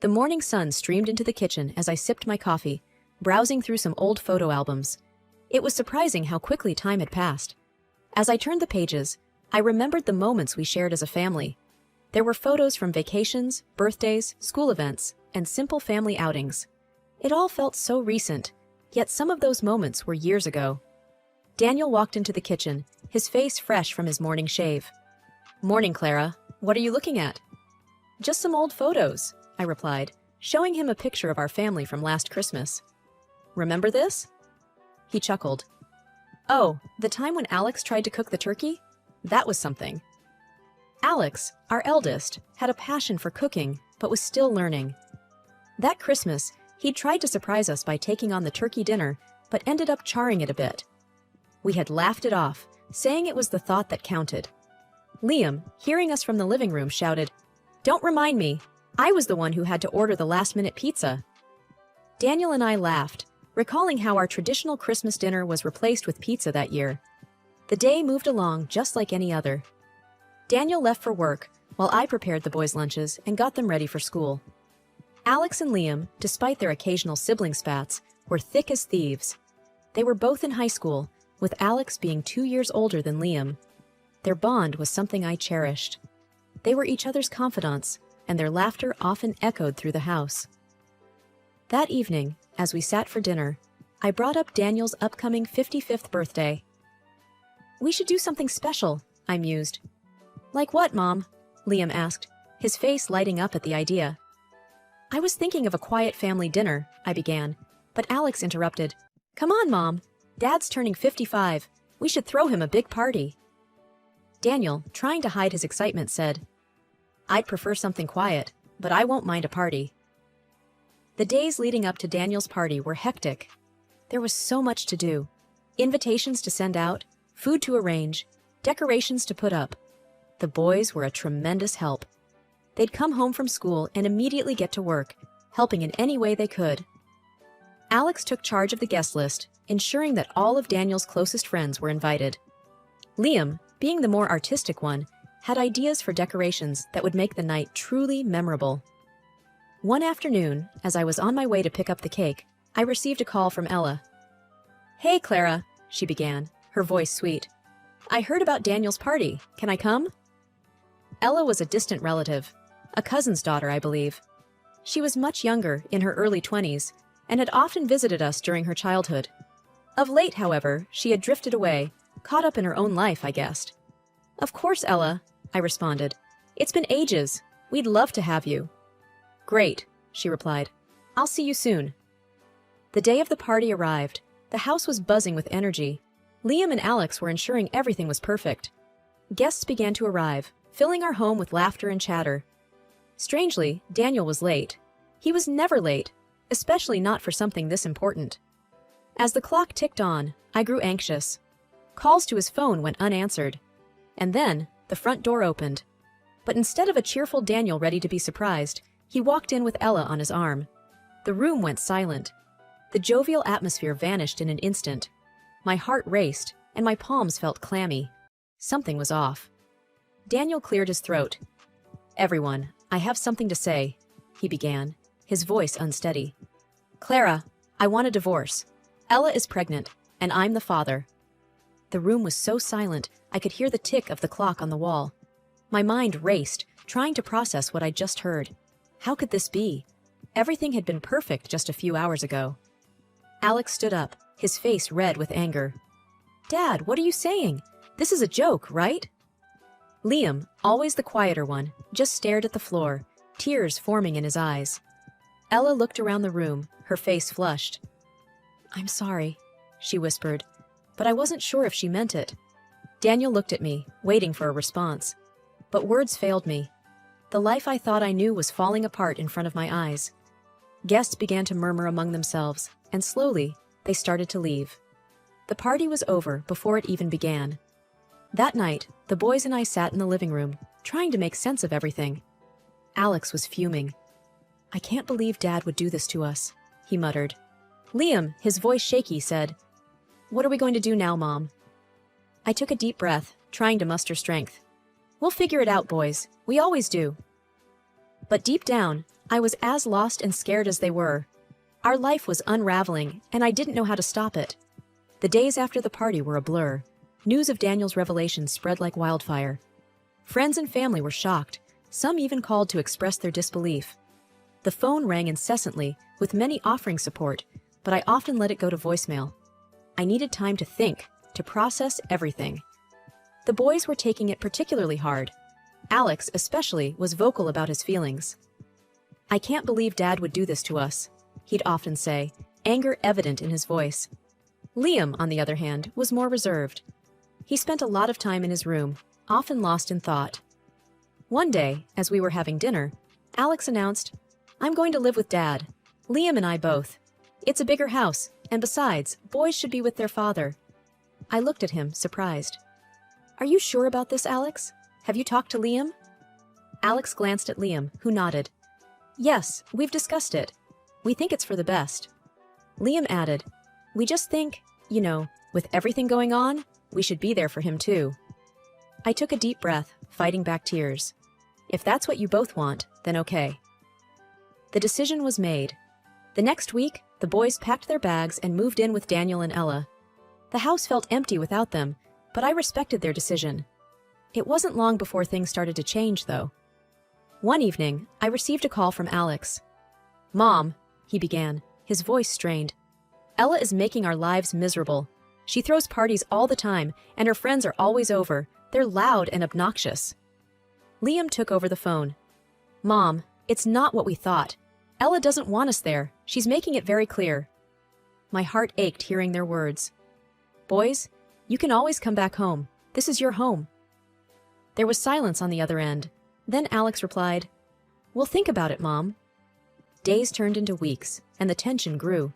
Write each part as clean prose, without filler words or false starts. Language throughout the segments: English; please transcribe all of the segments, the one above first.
The morning sun streamed into the kitchen as I sipped my coffee, browsing through some old photo albums. It was surprising how quickly time had passed. As I turned the pages, I remembered the moments we shared as a family. There were photos from vacations, birthdays, school events, and simple family outings. It all felt so recent, yet some of those moments were years ago. Daniel walked into the kitchen, his face fresh from his morning shave. "Morning, Clara. What are you looking at?" "Just some old photos," I replied, showing him a picture of our family from last Christmas. "Remember this?" He chuckled. "Oh, the time when Alex tried to cook the turkey? That was something." Alex, our eldest, had a passion for cooking, but was still learning. That Christmas, he'd tried to surprise us by taking on the turkey dinner, but ended up charring it a bit. We had laughed it off, saying it was the thought that counted. Liam, hearing us from the living room, shouted, "Don't remind me. I was the one who had to order the last-minute pizza." Daniel and I laughed, recalling how our traditional Christmas dinner was replaced with pizza that year. The day moved along just like any other. Daniel left for work, while I prepared the boys' lunches and got them ready for school. Alex and Liam, despite their occasional sibling spats, were thick as thieves. They were both in high school, with Alex being 2 years older than Liam. Their bond was something I cherished. They were each other's confidants, and their laughter often echoed through the house. That evening, as we sat for dinner, I brought up Daniel's upcoming 55th birthday. "We should do something special," I mused. "Like what, Mom?" Liam asked, his face lighting up at the idea. "I was thinking of a quiet family dinner," I began, but Alex interrupted. "Come on, Mom. Dad's turning 55. We should throw him a big party." Daniel, trying to hide his excitement, said, "I'd prefer something quiet, but I won't mind a party." The days leading up to Daniel's party were hectic. There was so much to do. Invitations to send out, food to arrange, decorations to put up. The boys were a tremendous help. They'd come home from school and immediately get to work, helping in any way they could. Alex took charge of the guest list, ensuring that all of Daniel's closest friends were invited. Liam, being the more artistic one, had ideas for decorations that would make the night truly memorable. One afternoon, as I was on my way to pick up the cake, I received a call from Ella. "Hey, Clara," she began, her voice sweet. "I heard about Daniel's party. Can I come?" Ella was a distant relative, a cousin's daughter, I believe. She was much younger, in her early 20s, and had often visited us during her childhood. Of late, however, she had drifted away, caught up in her own life, I guessed. "Of course, Ella," I responded. "It's been ages. We'd love to have you." "Great," she replied. "I'll see you soon." The day of the party arrived. The house was buzzing with energy. Liam and Alex were ensuring everything was perfect. Guests began to arrive, filling our home with laughter and chatter. Strangely, Daniel was late. He was never late, especially not for something this important. As the clock ticked on, I grew anxious. Calls to his phone went unanswered. And then, the front door opened. But instead of a cheerful Daniel ready to be surprised, he walked in with Ella on his arm. The room went silent. The jovial atmosphere vanished in an instant. My heart raced, and my palms felt clammy. Something was off. Daniel cleared his throat. "Everyone, I have something to say," he began, his voice unsteady. "Clara, I want a divorce. Ella is pregnant, and I'm the father." The room was so silent, I could hear the tick of the clock on the wall. My mind raced, trying to process what I'd just heard. How could this be? Everything had been perfect just a few hours ago. Alex stood up, his face red with anger. "Dad, what are you saying? This is a joke, right?" Liam, always the quieter one, just stared at the floor, tears forming in his eyes. Ella looked around the room, her face flushed. "I'm sorry," she whispered, but I wasn't sure if she meant it. Daniel looked at me, waiting for a response. But words failed me. The life I thought I knew was falling apart in front of my eyes. Guests began to murmur among themselves, and slowly, they started to leave. The party was over before it even began. That night, the boys and I sat in the living room, trying to make sense of everything. Alex was fuming. "I can't believe Dad would do this to us," he muttered. Liam, his voice shaky, said, "What are we going to do now, Mom?" I took a deep breath, trying to muster strength. "We'll figure it out, boys. We always do." But deep down, I was as lost and scared as they were. Our life was unraveling, and I didn't know how to stop it. The days after the party were a blur. News of Daniel's revelation spread like wildfire. Friends and family were shocked. Some even called to express their disbelief. The phone rang incessantly, with many offering support, but I often let it go to voicemail. I needed time to think, to process everything. The boys were taking it particularly hard. Alex, especially, was vocal about his feelings. "I can't believe Dad would do this to us," he'd often say, anger evident in his voice. Liam, on the other hand, was more reserved. He spent a lot of time in his room, often lost in thought. One day, as we were having dinner, Alex announced, "I'm going to live with Dad. Liam and I both. It's a bigger house, and besides, boys should be with their father." I looked at him, surprised. "Are you sure about this, Alex? Have you talked to Liam?" Alex glanced at Liam, who nodded. "Yes, we've discussed it. We think it's for the best." Liam added, "We just think, with everything going on, we should be there for him too." I took a deep breath, fighting back tears. If that's what you both want, then okay. The decision was made. The next week, the boys packed their bags and moved in with Daniel and Ella. The house felt empty without them, but I respected their decision. It wasn't long before things started to change, though. One evening, I received a call from Alex. "Mom," he began, his voice strained. "Ella is making our lives miserable. She throws parties all the time, and her friends are always over. They're loud and obnoxious." Liam took over the phone. "Mom, it's not what we thought. Ella doesn't want us there. She's making it very clear." My heart ached hearing their words. "Boys, you can always come back home. This is your home." There was silence on the other end. Then Alex replied, "We'll think about it, Mom." Days turned into weeks, and the tension grew.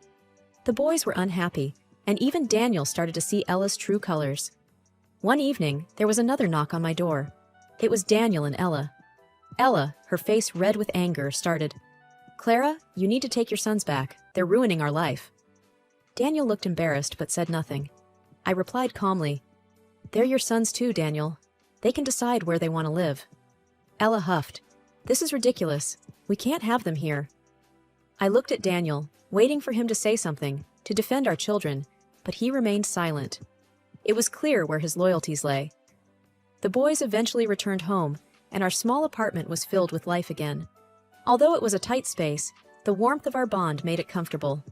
The boys were unhappy, and even Daniel started to see Ella's true colors. One evening, there was another knock on my door. It was Daniel and Ella. Ella, her face red with anger, started, "Clara, you need to take your sons back. They're ruining our life." Daniel looked embarrassed but said nothing. I replied calmly, "They're your sons too, Daniel. They can decide where they want to live." Ella huffed, "This is ridiculous. We can't have them here." I looked at Daniel, waiting for him to say something, to defend our children, but he remained silent. It was clear where his loyalties lay. The boys eventually returned home, and our small apartment was filled with life again. Although it was a tight space, the warmth of our bond made it comfortable.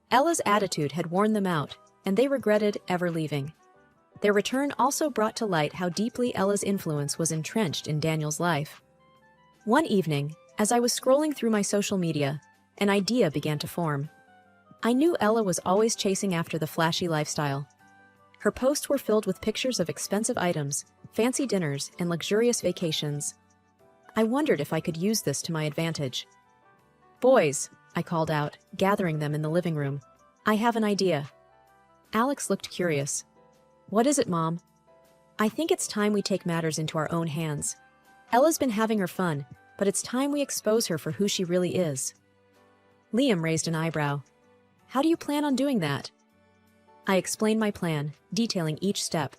Ella's attitude had worn them out, and they regretted ever leaving. Their return also brought to light how deeply Ella's influence was entrenched in Daniel's life. One evening, as I was scrolling through my social media, an idea began to form. I knew Ella was always chasing after the flashy lifestyle. Her posts were filled with pictures of expensive items, fancy dinners, and luxurious vacations. I wondered if I could use this to my advantage. "Boys," I called out, gathering them in the living room, "I have an idea." Alex looked curious. "What is it, Mom?" "I think it's time we take matters into our own hands. Ella's been having her fun, but it's time we expose her for who she really is." Liam raised an eyebrow. "How do you plan on doing that?" I explained my plan, detailing each step.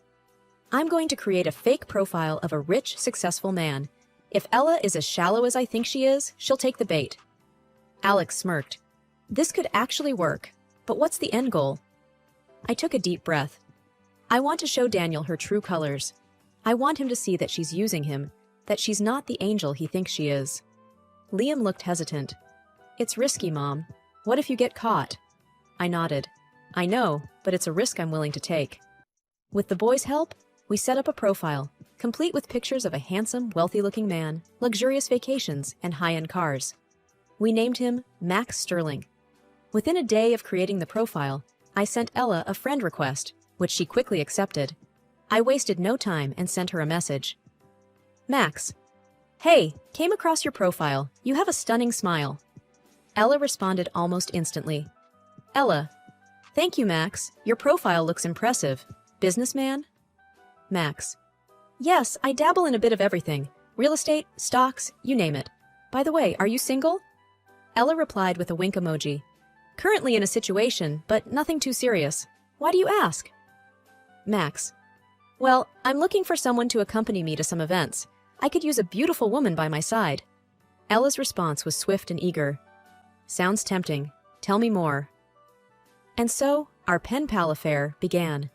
"I'm going to create a fake profile of a rich, successful man. If Ella is as shallow as I think she is, she'll take the bait." Alex smirked. "This could actually work, but what's the end goal?" I took a deep breath. "I want to show Daniel her true colors. I want him to see that she's using him, that she's not the angel he thinks she is." Liam looked hesitant. "It's risky, Mom. What if you get caught?" I nodded. "I know, but it's a risk I'm willing to take." With the boys' help, we set up a profile, complete with pictures of a handsome, wealthy-looking man, luxurious vacations, and high-end cars. We named him Max Sterling. Within a day of creating the profile, I sent Ella a friend request, which she quickly accepted. I wasted no time and sent her a message. "Max. Hey, came across your profile. You have a stunning smile." Ella responded almost instantly. "Ella. Thank you, Max. Your profile looks impressive. Businessman?" Max. "Yes, I dabble in a bit of everything. Real estate, stocks, you name it. By the way, are you single?" Ella replied with a wink emoji. "Currently in a situation, but nothing too serious. Why do you ask?" Max. "Well, I'm looking for someone to accompany me to some events. I could use a beautiful woman by my side." Ella's response was swift and eager. Sounds tempting. Tell me more. And so, our pen pal affair began.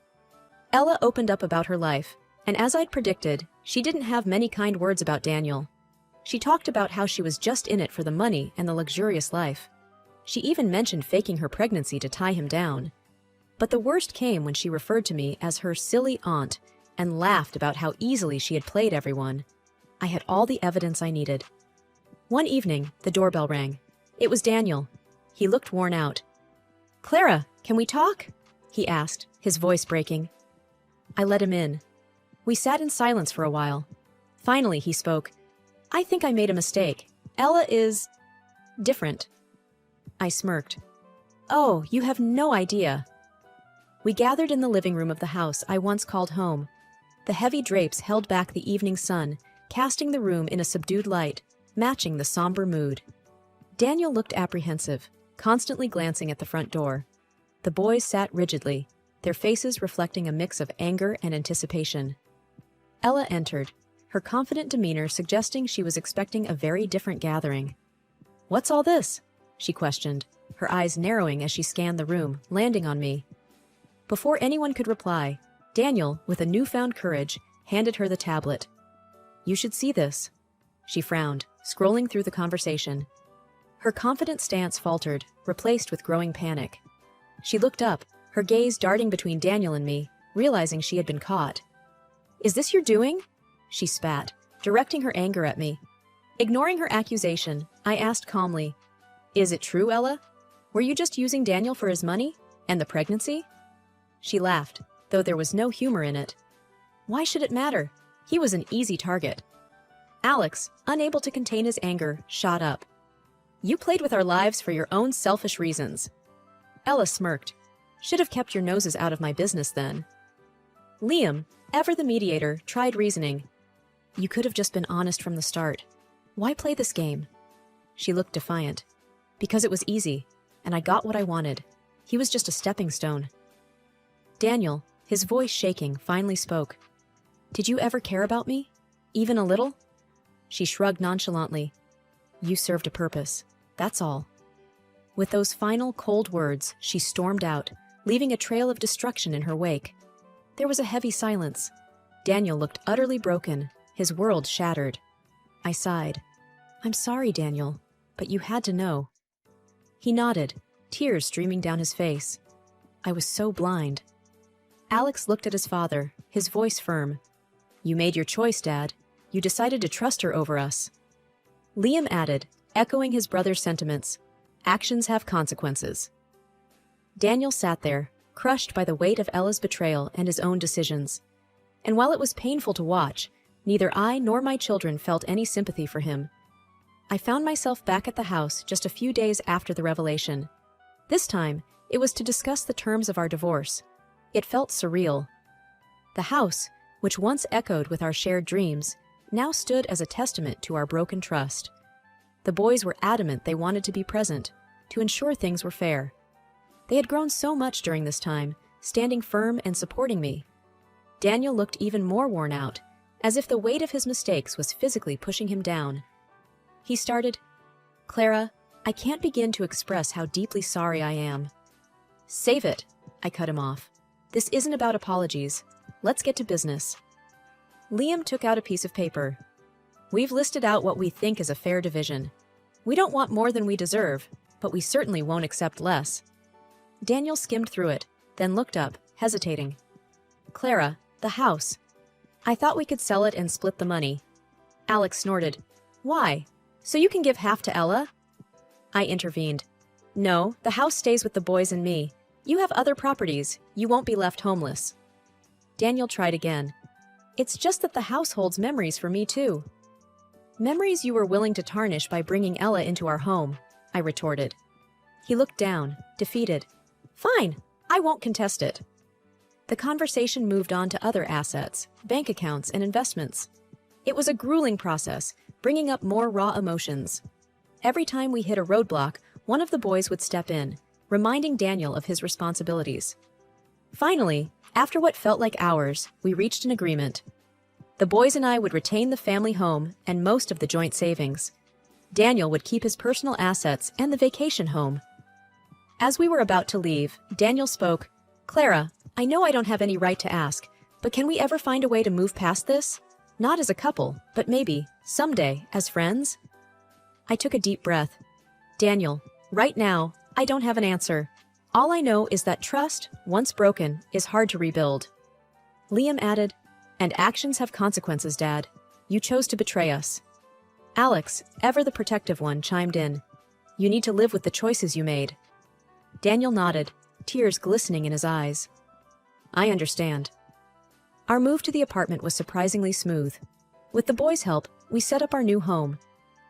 Ella opened up about her life, and as I'd predicted, she didn't have many kind words about Daniel. She talked about how she was just in it for the money and the luxurious life. She even mentioned faking her pregnancy to tie him down. But the worst came when she referred to me as her silly aunt and laughed about how easily she had played everyone. I had all the evidence I needed. One evening, the doorbell rang. It was Daniel. He looked worn out. "Clara, can we talk?" he asked, his voice breaking. I let him in. We sat in silence for a while. Finally, he spoke. "I think I made a mistake. Ella is different." I smirked. "Oh, you have no idea." We gathered in the living room of the house I once called home. The heavy drapes held back the evening sun, casting the room in a subdued light, matching the somber mood. Daniel looked apprehensive, constantly glancing at the front door. The boys sat rigidly, their faces reflecting a mix of anger and anticipation. Ella entered, her confident demeanor suggesting she was expecting a very different gathering. "What's all this?" she questioned, her eyes narrowing as she scanned the room, landing on me. Before anyone could reply, Daniel, with a newfound courage, handed her the tablet. "You should see this." She frowned, scrolling through the conversation. Her confident stance faltered, replaced with growing panic. She looked up, her gaze darting between Daniel and me, realizing she had been caught. "Is this your doing?" she spat, directing her anger at me. Ignoring her accusation, I asked calmly, "Is it true, Ella? Were you just using Daniel for his money? And the pregnancy?" She laughed, though there was no humor in it. "Why should it matter? He was an easy target." Alex, unable to contain his anger, shot up. "You played with our lives for your own selfish reasons." Ella smirked. "Should have kept your noses out of my business then." Liam, ever the mediator, tried reasoning. "You could have just been honest from the start. Why play this game?" She looked defiant. "Because it was easy, and I got what I wanted. He was just a stepping stone." Daniel, his voice shaking, finally spoke. "Did you ever care about me? Even a little?" She shrugged nonchalantly. "You served a purpose. That's all." With those final cold words, she stormed out, leaving a trail of destruction in her wake. There was a heavy silence. Daniel looked utterly broken, his world shattered. I sighed. "I'm sorry, Daniel, but you had to know." He nodded, tears streaming down his face. I was so blind. Alex looked at his father, his voice firm. "You made your choice, Dad. You decided to trust her over us." Liam added, echoing his brother's sentiments, "Actions have consequences." Daniel sat there, crushed by the weight of Ella's betrayal and his own decisions. And while it was painful to watch, neither I nor my children felt any sympathy for him. I found myself back at the house just a few days after the revelation. This time, it was to discuss the terms of our divorce. It felt surreal. The house, which once echoed with our shared dreams, now stood as a testament to our broken trust. The boys were adamant they wanted to be present, to ensure things were fair. They had grown so much during this time, standing firm and supporting me. Daniel looked even more worn out, as if the weight of his mistakes was physically pushing him down. He started, "Clara, I can't begin to express how deeply sorry I am." "Save it," I cut him off. "This isn't about apologies. Let's get to business." Liam took out a piece of paper. "We've listed out what we think is a fair division. We don't want more than we deserve, but we certainly won't accept less." Daniel skimmed through it, then looked up, hesitating. "Clara, the house. I thought we could sell it and split the money." Alex snorted. "Why? So you can give half to Ella?" I intervened. "No, the house stays with the boys and me. You have other properties. You won't be left homeless." Daniel tried again. "It's just that the house holds memories for me too." "Memories you were willing to tarnish by bringing Ella into our home," I retorted. He looked down, defeated. "Fine, I won't contest it." The conversation moved on to other assets, bank accounts, and investments. It was a grueling process, bringing up more raw emotions. Every time we hit a roadblock, one of the boys would step in, reminding Daniel of his responsibilities. Finally, after what felt like hours, we reached an agreement. The boys and I would retain the family home and most of the joint savings. Daniel would keep his personal assets and the vacation home. As we were about to leave, Daniel spoke. Clara, I know I don't have any right to ask, but can we ever find a way to move past this? Not as a couple, but maybe, someday, as friends? I took a deep breath. Daniel, right now, I don't have an answer. All I know is that trust, once broken, is hard to rebuild. Liam added, and actions have consequences, Dad. You chose to betray us. Alex, ever the protective one, chimed in. You need to live with the choices you made. Daniel nodded, tears glistening in his eyes. I understand. Our move to the apartment was surprisingly smooth. With the boys' help, we set up our new home.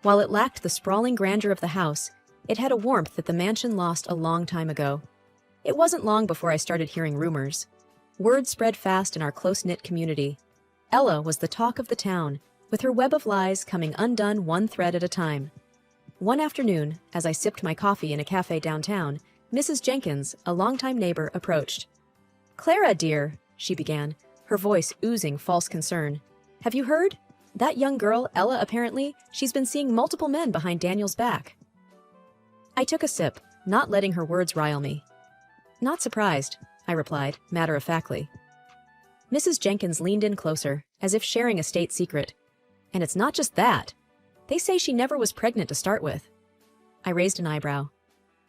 While it lacked the sprawling grandeur of the house, it had a warmth that the mansion lost a long time ago. It wasn't long before I started hearing rumors. Word spread fast in our close-knit community. Ella was the talk of the town, with her web of lies coming undone one thread at a time. One afternoon, as I sipped my coffee in a cafe downtown, Mrs. Jenkins, a longtime neighbor, approached. Clara, dear, she began, her voice oozing false concern. Have you heard? That young girl, Ella, apparently, she's been seeing multiple men behind Daniel's back. I took a sip, not letting her words rile me. Not surprised, I replied, matter-of-factly. Mrs. Jenkins leaned in closer, as if sharing a state secret. And it's not just that. They say she never was pregnant to start with. I raised an eyebrow.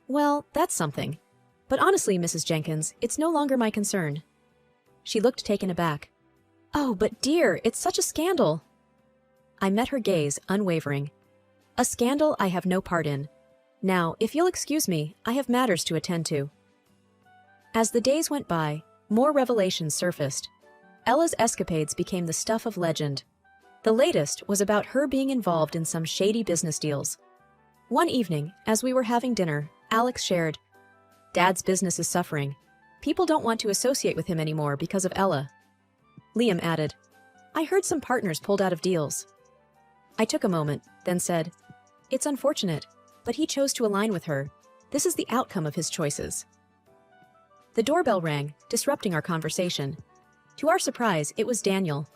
Well, that's something. But honestly, Mrs. Jenkins, it's no longer my concern. She looked taken aback. Oh, but dear, it's such a scandal. I met her gaze, unwavering. A scandal I have no part in. Now, if you'll excuse me, I have matters to attend to. As the days went by, more revelations surfaced. Ella's escapades became the stuff of legend. The latest was about her being involved in some shady business deals. One evening, as we were having dinner, Alex shared, Dad's business is suffering. People don't want to associate with him anymore because of Ella. Liam added, I heard some partners pulled out of deals. I took a moment, then said, It's unfortunate, but he chose to align with her. This is the outcome of his choices. The doorbell rang, disrupting our conversation. To our surprise, it was Daniel.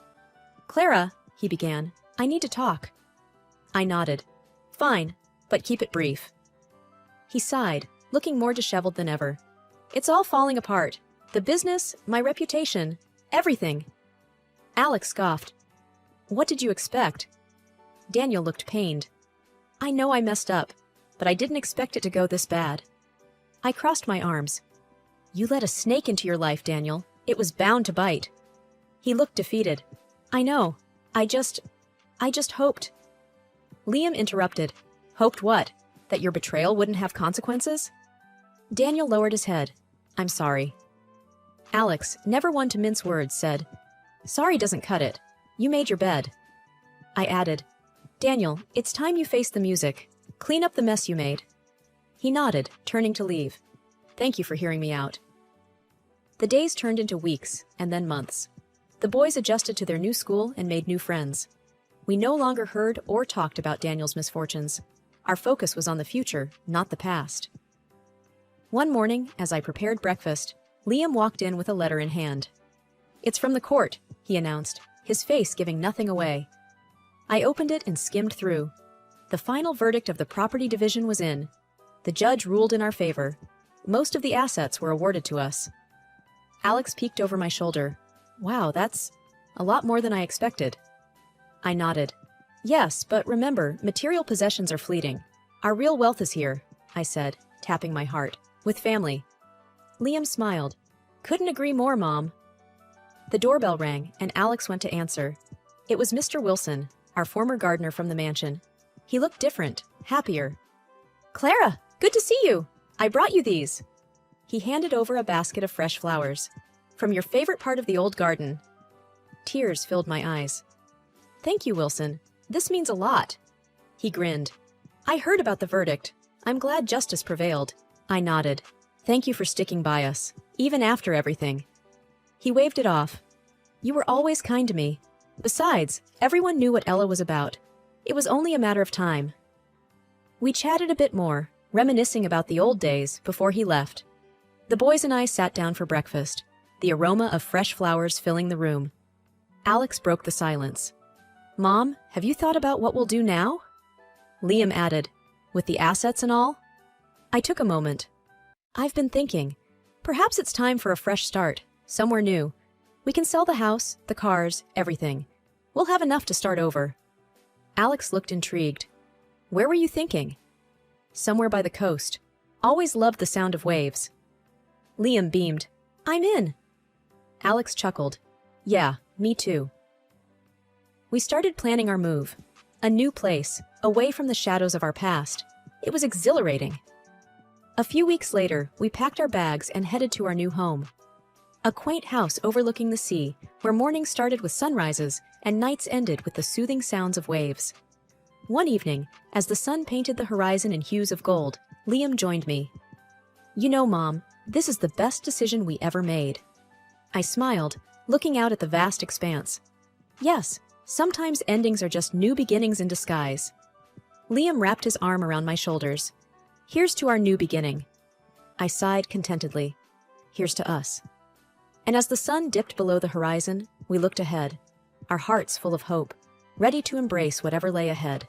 Clara, he began, I need to talk. I nodded. Fine, but keep it brief. He sighed, looking more disheveled than ever. It's all falling apart. The business, my reputation, everything. Alex scoffed. What did you expect? Daniel looked pained. I know I messed up, but I didn't expect it to go this bad. I crossed my arms. You let a snake into your life, Daniel. It was bound to bite. He looked defeated. I know. I just hoped. Liam interrupted. Hoped what? That your betrayal wouldn't have consequences? Daniel lowered his head. I'm sorry. Alex, never one to mince words, said, Sorry doesn't cut it. You made your bed. I added, Daniel, it's time you face the music. Clean up the mess you made. He nodded, turning to leave. Thank you for hearing me out. The days turned into weeks, and then months. The boys adjusted to their new school and made new friends. We no longer heard or talked about Daniel's misfortunes. Our focus was on the future, not the past. One morning, as I prepared breakfast, Liam walked in with a letter in hand. It's from the court, he announced, his face giving nothing away. I opened it and skimmed through. The final verdict of the property division was in. The judge ruled in our favor. Most of the assets were awarded to us. Alex peeked over my shoulder. Wow, that's a lot more than I expected. I nodded. Yes, but remember, material possessions are fleeting. Our real wealth is here, I said, tapping my heart, with family. Liam smiled. Couldn't agree more, Mom. The doorbell rang, and Alex went to answer. It was Mr. Wilson, our former gardener from the mansion. He looked different, happier. Clara, good to see you. I brought you these. He handed over a basket of fresh flowers. From your favorite part of the old garden. Tears filled my eyes. Thank you, Wilson. This means a lot. He grinned. I heard about the verdict. I'm glad justice prevailed. I nodded. Thank you for sticking by us, even after everything. He waved it off. You were always kind to me. Besides, everyone knew what Ella was about. It was only a matter of time. We chatted a bit more, reminiscing about the old days before he left. The boys and I sat down for breakfast, the aroma of fresh flowers filling the room. Alex broke the silence. Mom, have you thought about what we'll do now? Liam added, with the assets and all? I took a moment. I've been thinking. Perhaps it's time for a fresh start, somewhere new. We can sell the house, the cars, everything. We'll have enough to start over. Alex looked intrigued. Where were you thinking? Somewhere by the coast. Always loved the sound of waves. Liam beamed. I'm in. Alex chuckled. Yeah, me too. We started planning our move. A new place, away from the shadows of our past. It was exhilarating. A few weeks later, we packed our bags and headed to our new home. A quaint house overlooking the sea, where mornings started with sunrises and nights ended with the soothing sounds of waves. One evening, as the sun painted the horizon in hues of gold, Liam joined me. You know, Mom, this is the best decision we ever made. I smiled, looking out at the vast expanse. Yes, sometimes endings are just new beginnings in disguise. Liam wrapped his arm around my shoulders. Here's to our new beginning. I sighed contentedly. Here's to us. And as the sun dipped below the horizon, we looked ahead, our hearts full of hope, ready to embrace whatever lay ahead.